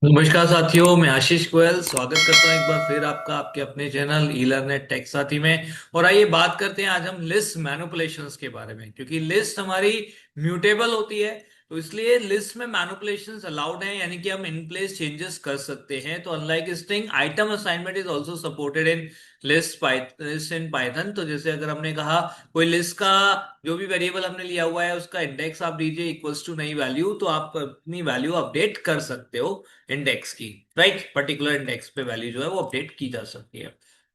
नमस्कार साथियों, मैं आशीष गोयल स्वागत करता हूं एक बार फिर आपका आपके अपने चैनल ई लर्नेट टेक साथी में। और आइए बात करते हैं आज हम लिस्ट मैनिपुलेशंस के बारे में, क्योंकि लिस्ट हमारी म्यूटेबल होती है। तो इसलिए लिस्ट में मैनिपुलेशंस अलाउड हैं, यानी कि हम इन प्लेस चेंजेस कर सकते हैं। तो unlike string, item assignment is also supported in list in Python. तो जैसे अगर हमने कहा कोई लिस्ट का जो भी वेरिएबल हमने लिया हुआ है उसका इंडेक्स आप दीजिए इक्वल्स टू नई वैल्यू, तो आप अपनी वैल्यू अपडेट कर सकते हो इंडेक्स की। राइट, पर्टिकुलर इंडेक्स पे वैल्यू जो है वो अपडेट की जा सकती है।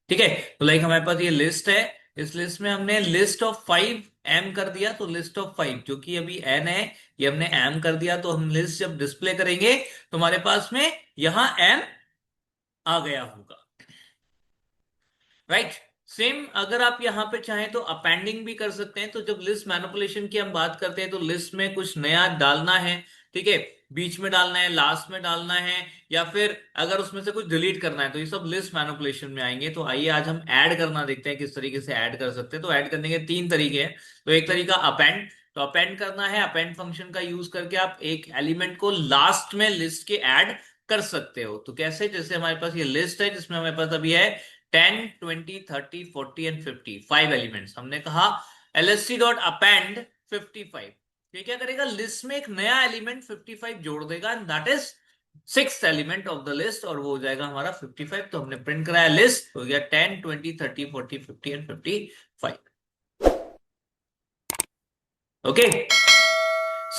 ठीक है, तो लाइक हमारे पास ये लिस्ट है। इस लिस्ट में हमने लिस्ट ऑफ 5 एम कर दिया। तो लिस्ट ऑफ 5 जो कि अभी एन है, ये हमने एम कर दिया। तो हम लिस्ट जब डिस्प्ले करेंगे तो हमारे पास में यहां एम आ गया होगा। राइट, सेम अगर आप यहां पे चाहें तो अपेंडिंग भी कर सकते हैं। तो जब लिस्ट मैनिपुलेशन की हम बात करते हैं तो लिस्ट में कुछ नया डालना है, ठीक है, बीच में डालना है, लास्ट में डालना है, या फिर अगर उसमें से कुछ डिलीट करना है, तो ये सब लिस्ट मैनिपुलेशन में आएंगे। तो आइए आज हम ऐड करना देखते हैं किस तरीके से ऐड कर सकते हैं। तो ऐड करने के 3 तरीके हैं। तो एक तरीका अपेंड, तो अपेंड करना है। अपेंड फंक्शन का यूज करके आप एक एलिमेंट को लास्ट में लिस्ट के ऐड कर सकते हो। तो कैसे, जैसे हमारे पास ये लिस्ट है जिसमें हमारे पास अभी है 10, 20, 30, 40 एंड 50, 5 एलिमेंट्स। हमने कहा lst डॉट अपेंड 55। ये क्या करेगा, लिस्ट में एक नया एलिमेंट 55 जोड़ देगा, and that is sixth element of the list, और वो हो जाएगा हमारा 55। तो हमने प्रिंट कराया लिस्ट, हो गया 10, 20, 30, 40, 50 एंड 55। ओके,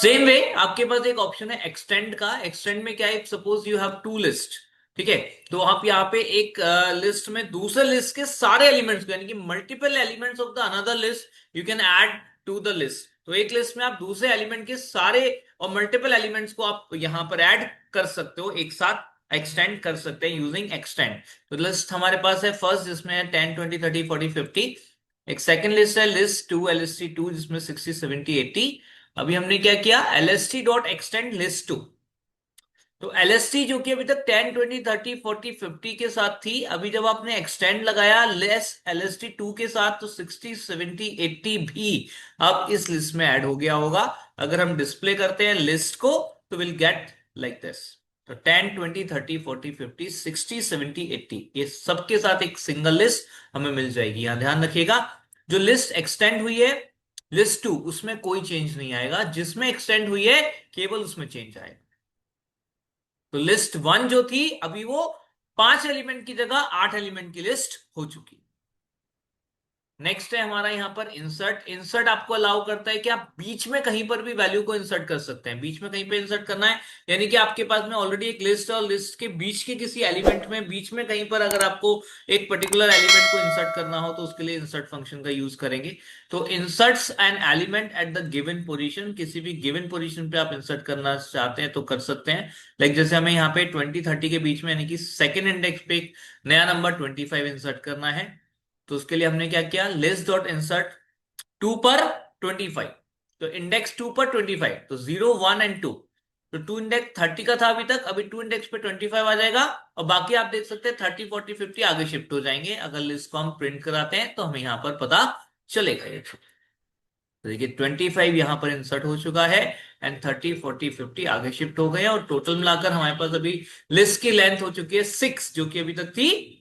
सेम वे आपके पास एक ऑप्शन है एक्सटेंड का। एक्सटेंड में क्या है, suppose you have two list, ठीक है, तो आप यहाँ पे एक लिस्ट में दूसरे लिस्ट के सारे एलिमेंट्स को, यानी कि multiple elements of the another list you can add to the list. तो एक लिस्ट में आप दूसरे एलिमेंट के सारे और मल्टीपल एलिमेंट्स को आप यहां पर ऐड कर सकते हो, एक साथ एक्सटेंड कर सकते हैं यूजिंग एक्सटेंड। तो लिस्ट हमारे पास है फर्स्ट जिसमें है 10, 20, 30, 40, 50। एक सेकंड लिस्ट है लिस्ट टू, एलएसटी टू, जिसमें 60, 70, 80। अभी हमने क्या किया, lst dot extend list two. तो lst जो कि अभी तक 10, 20, 30, 40, 50 के साथ थी, अभी जब आपने एक्सटेंड लगाया लेस lst टू के साथ, तो 60, 70, 80 भी अब इस लिस्ट में ऐड हो गया होगा। अगर हम डिस्प्ले करते हैं लिस्ट को तो विल गेट लाइक दिस। तो 10, 20, 30, 40, 50, 60, 70, 80 ये सबके साथ एक सिंगल लिस्ट हमें मिल जाएगी। यहां ध्यान रखिएगा, जो लिस्ट एक्सटेंड हुई है लिस्ट टू, उसमें कोई चेंज नहीं आएगा, जिसमें एक्सटेंड हुई है केवल उसमें चेंज आएगा। तो लिस्ट वन जो थी अभी वो 5 एलिमेंट की जगह 8 एलिमेंट की लिस्ट हो चुकी। नेक्स्ट है हमारा यहाँ पर इंसर्ट। इंसर्ट आपको अलाउ करता है कि आप बीच में कहीं पर भी वैल्यू को इंसर्ट कर सकते हैं। बीच में कहीं पे इंसर्ट करना है, यानी कि आपके पास में ऑलरेडी एक लिस्ट है और लिस्ट के बीच के किसी एलिमेंट में बीच में कहीं पर अगर आपको एक पर्टिकुलर एलिमेंट को इंसर्ट करना हो तो उसके लिए इंसर्ट फंक्शन का यूज करेंगे। तो inserts an element at the given position, किसी भी गिवन पोजीशन पे आप इंसर्ट करना चाहते हैं तो कर सकते हैं। लाइक जैसे हमें यहाँ पे 20, 30 के बीच में, यानी कि सेकेंड इंडेक्स पे एक नया नंबर 25 इंसर्ट करना है। तो उसके लिए हमने क्या किया, लिस्ट डॉट इंसर्ट टू पर 25। तो इंडेक्स टू पर 25, तो 0, 1 एंड 2। तो टू इंडेक्स 30 का था अभी तक, अभी टू इंडेक्स पे 25 आ जाएगा, और बाकी आप देख सकते हैं 30, 40, 50 आगे शिफ्ट हो जाएंगे। अगर लिस्ट को हम प्रिंट कराते हैं तो हमें यहां पर पता चलेगा ये। तो देखिए 25 यहां पर इंसर्ट हो चुका है, एंड 30, 40, 50 आगे शिफ्ट हो गए, और टोटल मिलाकर हमारे पास अभी लिस्ट की लेंथ हो चुकी है 6, जो कि अभी तक थी,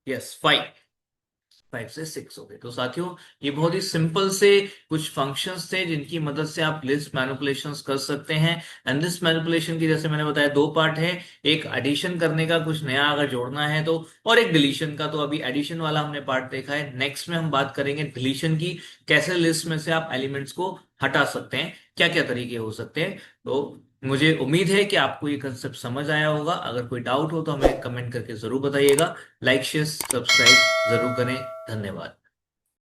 यस, 5 से 6 हो गए। तो साथियों, ये बहुत ही सिंपल से कुछ फंक्शंस थे जिनकी मदद से आप लिस्ट मैनिपुलेशंस कर सकते हैं। एंड लिस्ट मैनिपुलेशन की, जैसे मैंने बताया, 2 पार्ट है। एक एडिशन करने का, कुछ नया अगर जोड़ना है तो, और एक डिलीशन का। तो अभी एडिशन वाला हमने पार्ट देखा है, नेक्स्ट में हम बात करेंगे डिलीशन की, कैसे लिस्ट में से आप एलिमेंट्स को हटा सकते हैं, क्या क्या तरीके हो सकते हैं। तो मुझे उम्मीद है कि आपको ये कंसेप्ट समझ आया होगा। अगर कोई डाउट हो तो हमें कमेंट करके जरूर बताइएगा। लाइक शेयर सब्सक्राइब जरूर करें। धन्यवाद।